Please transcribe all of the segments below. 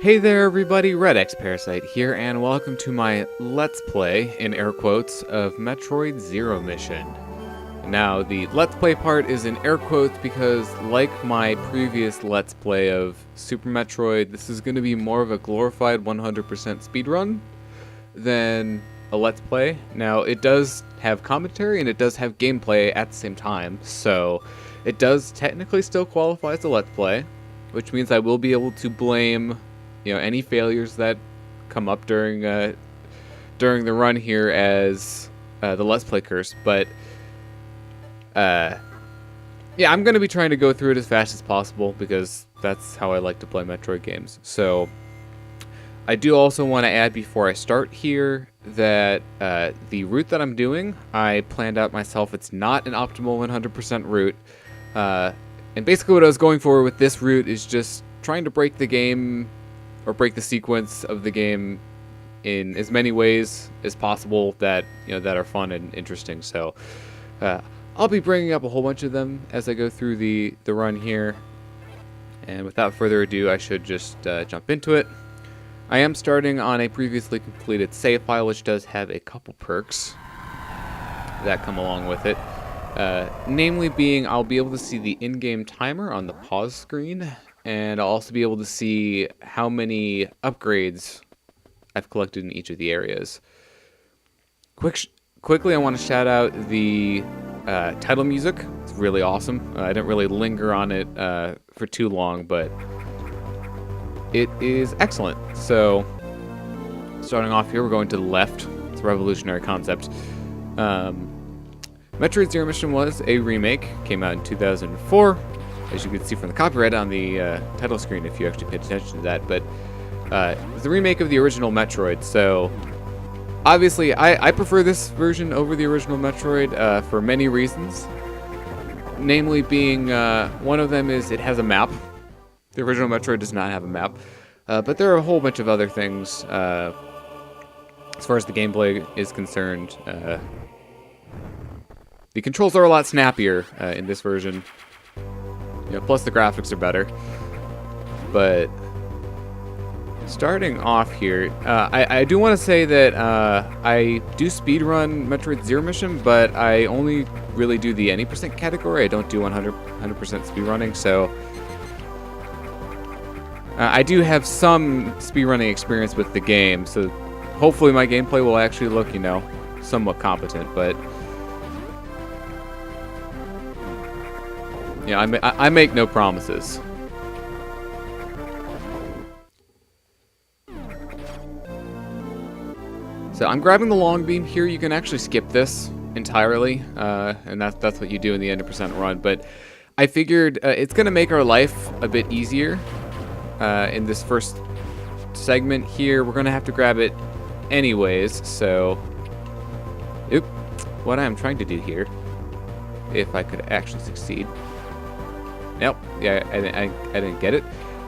Hey there everybody, redxparasite here, and welcome to my Let's Play, in air quotes, of Metroid Zero Mission. Now, the Let's Play part is in air quotes because, like my previous Let's Play of Super Metroid, this is going to be more of a glorified 100% speedrun than a Let's Play. Now, it does have commentary and it does have gameplay at the same time, so it does technically still qualify as a Let's Play, which means I will be able to blame any failures that come up during the run here as the Let's Play curse. But yeah, I'm gonna be trying to go through it as fast as possible because that's how I like to play Metroid games. So I do also want to add before I start here that the route that I'm doing, I planned out myself. It's not an optimal 100% route, and basically what I was going for with this route is just trying to break the game, or break the sequence of the game in as many ways as possible that that are fun and interesting. So I'll be bringing up a whole bunch of them as I go through the run here. And without further ado, I should just jump into it. I am starting on a previously completed save file, which does have a couple perks that come along with it. Namely being, I'll be able to see the in-game timer on the pause screen, and I'll also be able to see how many upgrades I've collected in each of the areas. Quickly, I want to shout out the title music. It's really awesome. I didn't really linger on it for too long, but it is excellent. So, starting off here, we're going to the left. It's a revolutionary concept. Metroid Zero Mission was a remake. Came out in 2004. As you can see from the copyright on the title screen, if you actually paid attention to that. But it was a remake of the original Metroid, so obviously I prefer this version over the original Metroid for many reasons. Namely being, one of them is it has a map. The original Metroid does not have a map. But there are a whole bunch of other things as far as the gameplay is concerned. The controls are a lot snappier in this version. Plus the graphics are better. But starting off here, I do want to say that I do speedrun Metroid Zero Mission, but I only really do the any percent category. I don't do 100% speedrunning, so I do have some speedrunning experience with the game, so hopefully my gameplay will actually look, somewhat competent, but I make no promises. So I'm grabbing the long beam here. You can actually skip this entirely, and that's what you do in the 100% run. But I figured it's going to make our life a bit easier in this first segment here. We're going to have to grab it anyways. So, what I'm trying to do here, if I could actually succeed. Nope. Yeah, I didn't get it.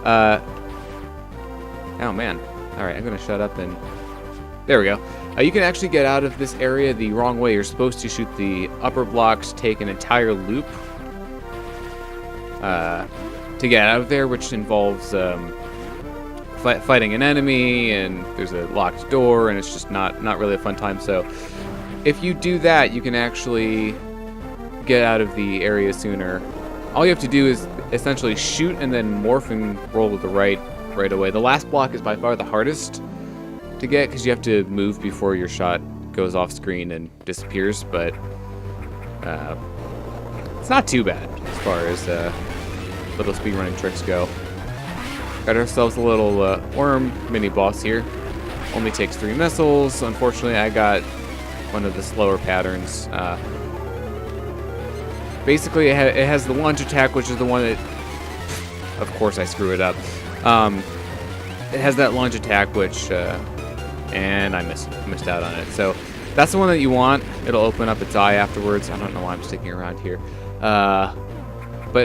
Oh man. All right, I'm gonna shut up and there we go. You can actually get out of this area the wrong way. You're supposed to shoot the upper blocks, take an entire loop to get out of there, which involves fighting an enemy, and there's a locked door, and it's just not really a fun time. So if you do that, you can actually get out of the area sooner. All you have to do is essentially shoot and then morph and roll to the right away. The last block is by far the hardest to get because you have to move before your shot goes off screen and disappears, but it's not too bad as far as little speedrunning tricks go. Got ourselves a little worm mini-boss here. Only takes 3 missiles. Unfortunately, I got one of the slower patterns. Basically, it has the launch attack, which is the one that, of course, I screw it up. It has that launch attack, which, and I missed out on it. So that's the one that you want. It'll open up its eye afterwards. I don't know why I'm sticking around here. But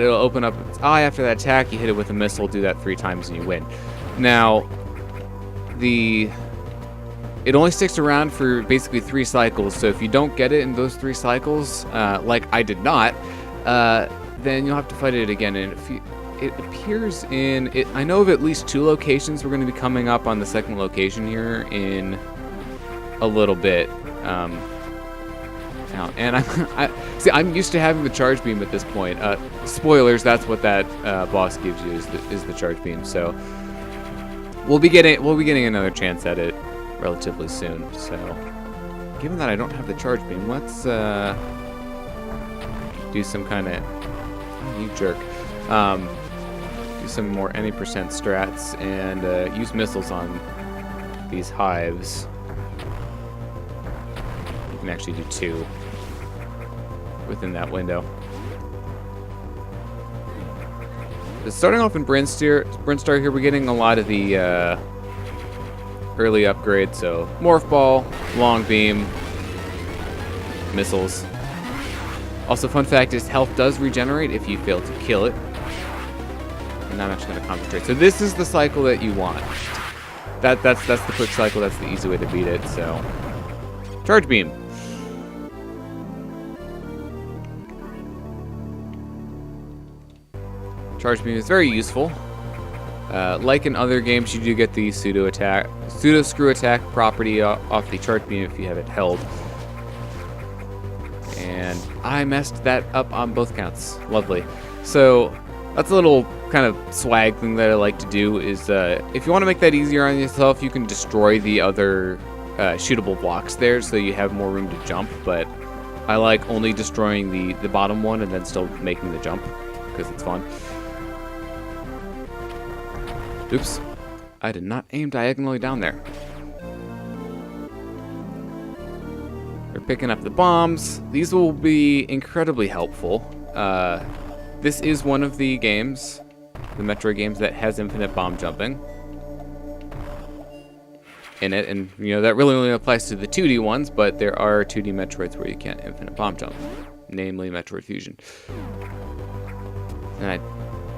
it'll open up its eye after that attack. You hit it with a missile, do that 3 times, and you win. Now, it only sticks around for basically 3 cycles, so if you don't get it in those 3 cycles, like I did not, then you'll have to fight it again. And it appears in it. I know of at least 2 locations. We're going to be coming up on the second location here in a little bit. And I'm used to having the charge beam at this point. Spoilers, that's what that boss gives you is the charge beam. So we'll be getting another chance at it relatively soon. So given that I don't have the charge beam, let's do some kind of you jerk. Do some more any percent strats and use missiles on these hives. You can actually do 2 within that window. Starting off in Brinstar here, we're getting a lot of the early upgrades. So Morph Ball, Long Beam, missiles. Also, fun fact is health does regenerate if you fail to kill it. And I'm actually going to concentrate. So this is the cycle that you want. That's the quick cycle. That's the easy way to beat it. So charge beam. Charge beam is very useful. Like in other games, you do get the pseudo screw attack property off the charge beam if you have it held. And I messed that up on both counts. Lovely. So that's a little kind of swag thing that I like to do is if you want to make that easier on yourself, you can destroy the other shootable blocks there so you have more room to jump. But I like only destroying the bottom one and then still making the jump because it's fun. Oops. I did not aim diagonally down there. We're picking up the bombs. These will be incredibly helpful. This is one of the games, the Metroid games, that has infinite bomb jumping in it. And, you know, that really only applies to the 2D ones, but there are 2D Metroids where you can't infinite bomb jump, namely Metroid Fusion. And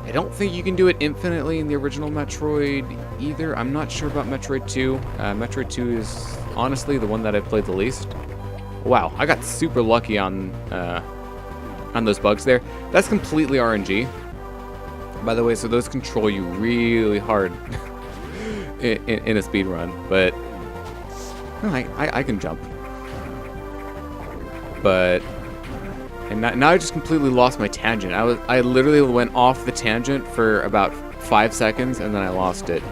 I don't think you can do it infinitely in the original Metroid either. I'm not sure about Metroid 2. Metroid 2 is honestly the one that I've played the least. Wow, I got super lucky on those bugs there. That's completely RNG, by the way, so those control you really hard in a speed run. But no, I can jump. But and now I just completely lost my tangent. I literally went off the tangent for about 5 seconds and then I lost it.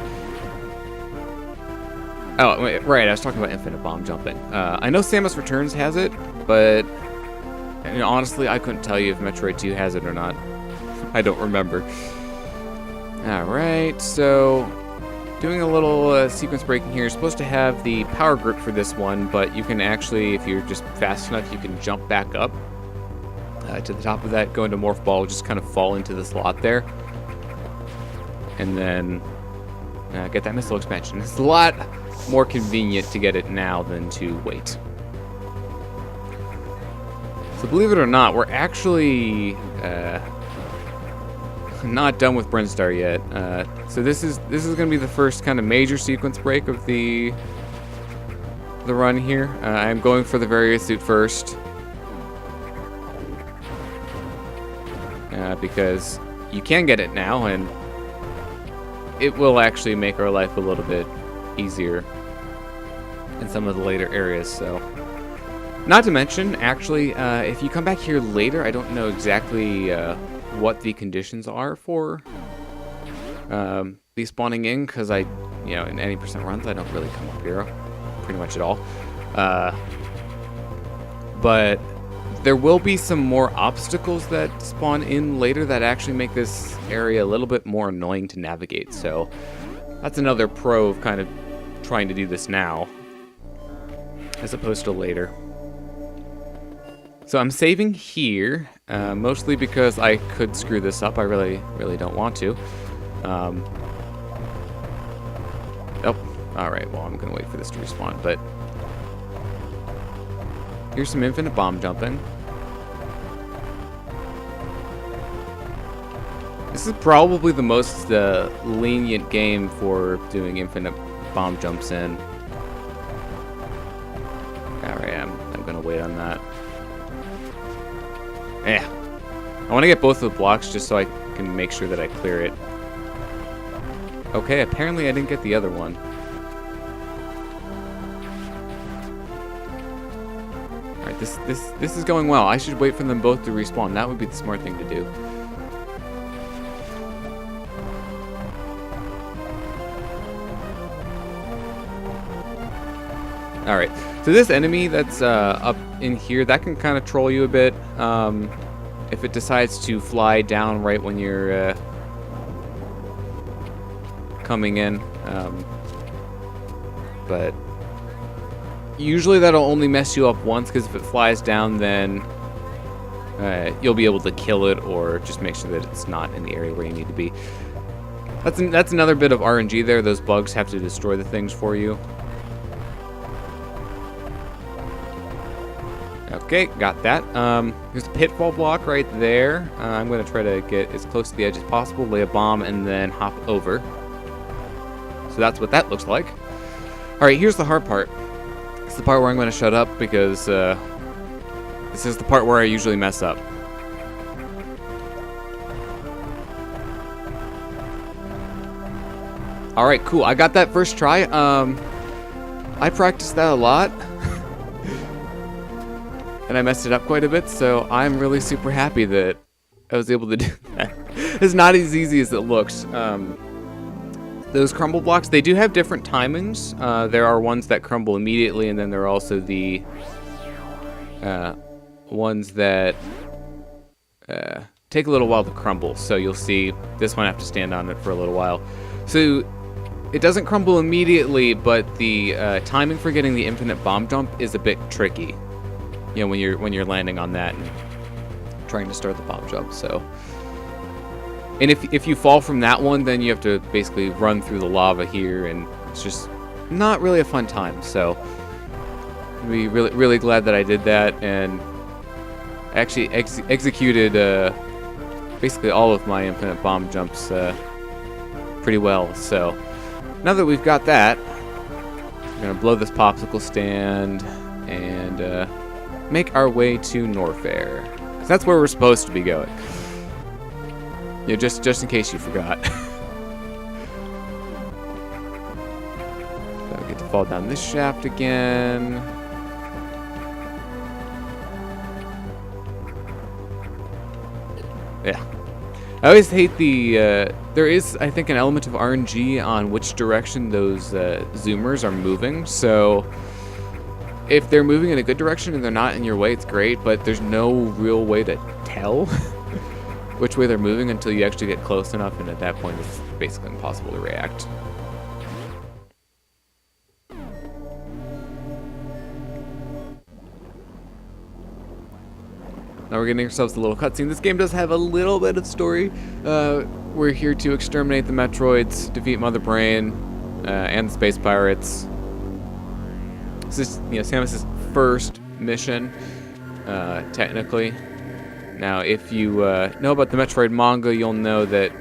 Oh, wait, right, I was talking about infinite bomb jumping. I know Samus Returns has it, but you know, honestly, I couldn't tell you if Metroid 2 has it or not. I don't remember. Alright, so doing a little sequence breaking here. You're supposed to have the power grip for this one, but you can actually, if you're just fast enough, you can jump back up to the top of that, go into Morph Ball, just kind of fall into the slot there. And then get that missile expansion. It's a lot more convenient to get it now than to wait. So believe it or not, we're actually not done with Brinstar yet. So this is going to be the first kind of major sequence break of the run here. I'm going for the Varia suit first. Because you can get it now, and it will actually make our life a little bit easier in some of the later areas. So, not to mention, actually, if you come back here later, I don't know exactly what the conditions are for the spawning in, because in any percent runs, I don't really come up here pretty much at all. But there will be some more obstacles that spawn in later that actually make this area a little bit more annoying to navigate. So that's another pro of kind of trying to do this now as opposed to later. So I'm saving here, mostly because I could screw this up. I really don't want to. Oh, alright, well, I'm going to wait for this to respawn, but here's some infinite bomb jumping. This is probably the most lenient game for doing infinite bomb jumps in. Alright, I'm gonna wait on that. I want to get both of the blocks just so I can make sure that I clear it. Okay, apparently I didn't get the other one. Alright, this is going well. I should wait for them both to respawn. That would be the smart thing to do. Alright, so this enemy that's up in here, that can kind of troll you a bit. If it decides to fly down right when you're coming in. But usually that'll only mess you up once, because if it flies down, then you'll be able to kill it or just make sure that it's not in the area where you need to be. That's another bit of RNG there. Those bugs have to destroy the things for you. Okay, got that. There's a pitfall block right there. I'm going to try to get as close to the edge as possible, lay a bomb, and then hop over. So that's what that looks like. Alright, here's the hard part. It's the part where I'm going to shut up, because this is the part where I usually mess up. Alright, cool. I got that first try. I practiced that a lot. And I messed it up quite a bit, so I'm really super happy that I was able to do that. It's not as easy as it looks. Those crumble blocks, they do have different timings. There are ones that crumble immediately, and then there are also the ones that take a little while to crumble. So you'll see this one, I have to stand on it for a little while. So it doesn't crumble immediately, but the timing for getting the infinite bomb jump is a bit tricky. You know, when you're landing on that and trying to start the bomb jump. So, and if you fall from that one, then you have to basically run through the lava here, and it's just not really a fun time. So, I'd be really glad that I did that, and actually executed basically all of my infinite bomb jumps pretty well. So, now that we've got that, we're gonna blow this popsicle stand and make our way to Norfair, because that's where we're supposed to be going. Yeah, just in case you forgot. Gotta get to fall down this shaft again. Yeah. I always hate the, there is, I think, an element of RNG on which direction those zoomers are moving, so if they're moving in a good direction and they're not in your way, it's great, but there's no real way to tell which way they're moving until you actually get close enough, and at that point it's basically impossible to react. Now we're getting ourselves a little cutscene. This game does have a little bit of story. We're here to exterminate the Metroids, defeat Mother Brain, and the Space Pirates. This is, Samus's first mission, technically. Now, if you know about the Metroid manga, you'll know that,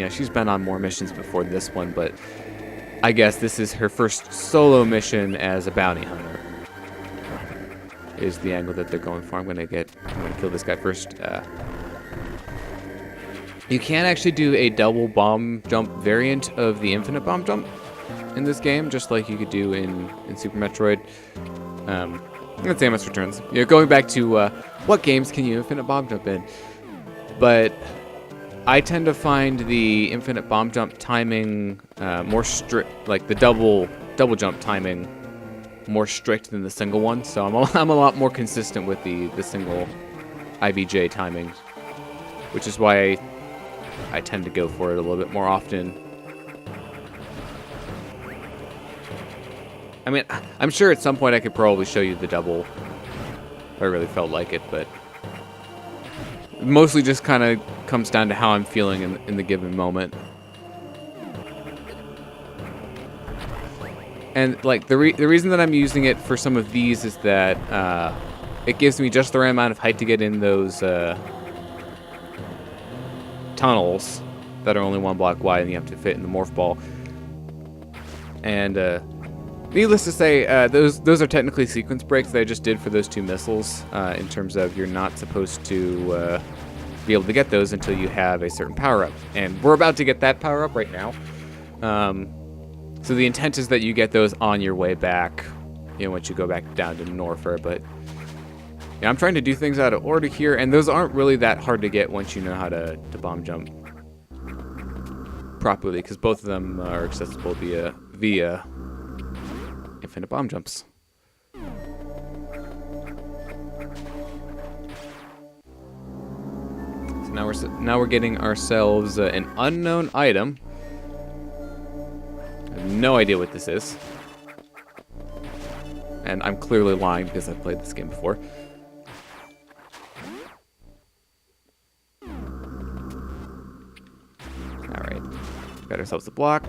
she's been on more missions before this one, but I guess this is her first solo mission as a bounty hunter. Is the angle that they're going for. I'm gonna kill this guy first. You can actually do a double bomb jump variant of the infinite bomb jump in this game, just like you could do in Super Metroid. And Samus Returns. Going back to what games can you infinite bomb jump in? But I tend to find the infinite bomb jump timing more strict, like the double jump timing more strict than the single one. So I'm a lot more consistent with the single IVJ timing, which is why I tend to go for it a little bit more often. I mean, I'm sure at some point I could probably show you the double if I really felt like it, but it mostly just kind of comes down to how I'm feeling in the given moment. And like the reason that I'm using it for some of these is that it gives me just the right amount of height to get in those tunnels that are only 1 block wide, and you have to fit in the morph ball. And needless to say, those are technically sequence breaks that I just did for those 2 missiles. In terms of you're not supposed to be able to get those until you have a certain power-up. And we're about to get that power-up right now. So the intent is that you get those on your way back, you know, once you go back down to Norfair. But yeah, I'm trying to do things out of order here, and those aren't really that hard to get once you know how to bomb jump properly, because both of them are accessible via infinite bomb jumps. So now we're getting ourselves an unknown item. I have no idea what this is, and I'm clearly lying because I've played this game before. All right, got ourselves a block.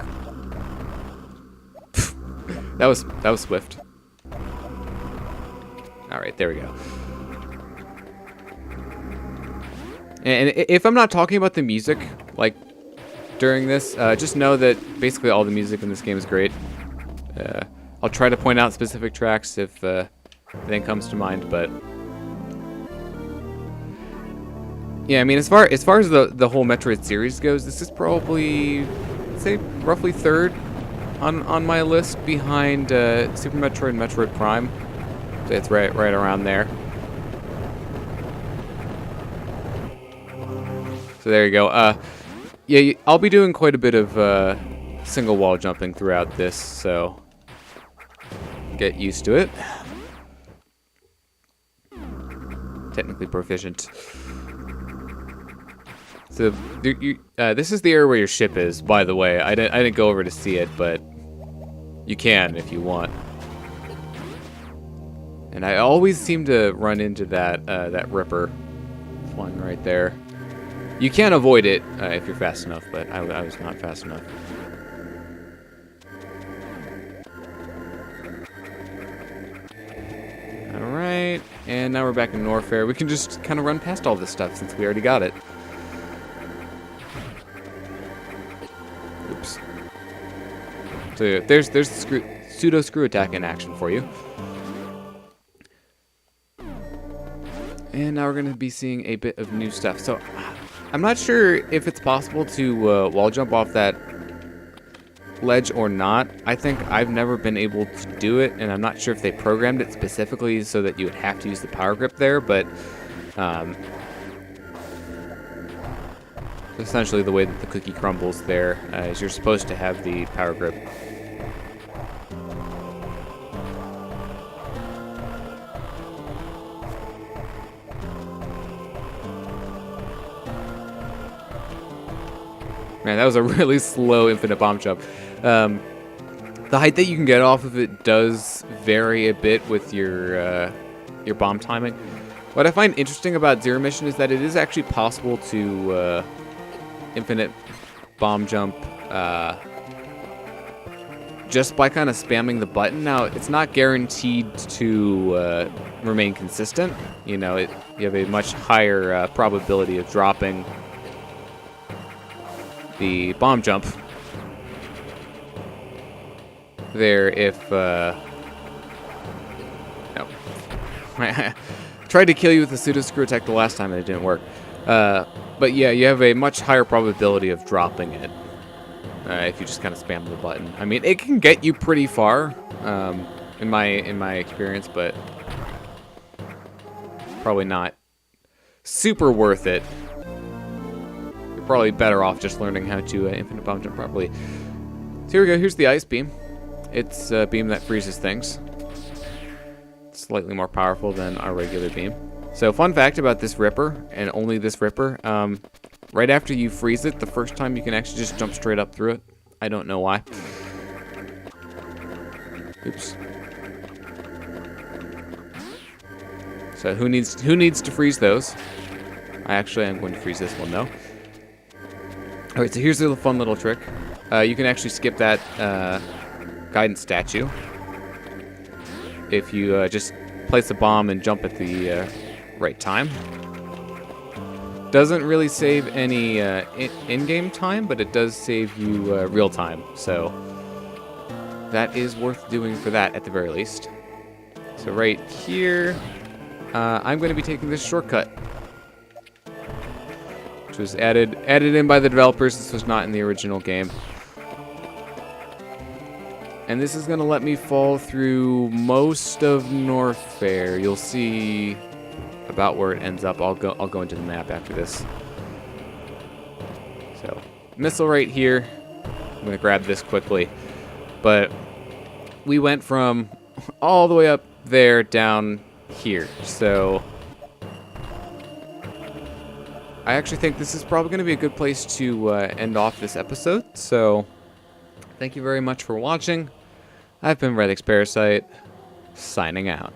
that was swift. All right, there we go. And if I'm not talking about the music, like, during this, just know that basically all the music in this game is great. I'll try to point out specific tracks if anything comes to mind, but yeah, I mean, as far as the whole Metroid series goes, this is probably, I'd say, roughly third on my list behind Super Metroid and Metroid Prime. So it's right around there. So there you go. Yeah, I'll be doing quite a bit of single wall jumping throughout this, so get used to it. Technically proficient. So this is the area where your ship is, by the way. I didn't go over to see it, but you can if you want. And I always seem to run into that Ripper one right there. You can avoid it if you're fast enough, but I was not fast enough. Alright, and now we're back in Norfair. We can just kind of run past all this stuff since we already got it. Oops. So there's the pseudo screw attack in action for you. And now we're going to be seeing a bit of new stuff. So I'm not sure if it's possible to wall jump off that ledge or not. I think I've never been able to do it, and I'm not sure if they programmed it specifically so that you would have to use the power grip there, but essentially the way that the cookie crumbles there is you're supposed to have the power grip. Man, that was a really slow infinite bomb jump. The height that you can get off of it does vary a bit with your bomb timing. What I find interesting about Zero Mission is that it is actually possible to infinite bomb jump just by kind of spamming the button. Now, it's not guaranteed to remain consistent. You know, you have a much higher probability of dropping the bomb jump there if no. I tried to kill you with the pseudo screw attack the last time and it didn't work. But yeah, you have a much higher probability of dropping it if you just kind of spam the button. I mean, it can get you pretty far in my experience, but probably not super worth it. Probably better off just learning how to infinite bomb jump properly. So here we go. Here's the ice beam. It's a beam that freezes things. It's slightly more powerful than our regular beam. So fun fact about this Ripper, and only this Ripper, right after you freeze it, the first time you can actually just jump straight up through it. I don't know why. Oops. So who needs to freeze those? I'm going to freeze this one though. Alright, so here's a fun little trick. You can actually skip that guidance statue if you just place a bomb and jump at the right time. Doesn't really save any in-game time, but it does save you real time. So that is worth doing for that at the very least. So right here, I'm going to be taking this shortcut. was added in by the developers. This was not in the original game. And this is going to let me fall through most of North Fair. You'll see about where it ends up. I'll go into the map after this. So, missile right here. I'm going to grab this quickly. But we went from all the way up there down here. So I actually think this is probably going to be a good place to end off this episode. So thank you very much for watching. I've been redxparasite, signing out.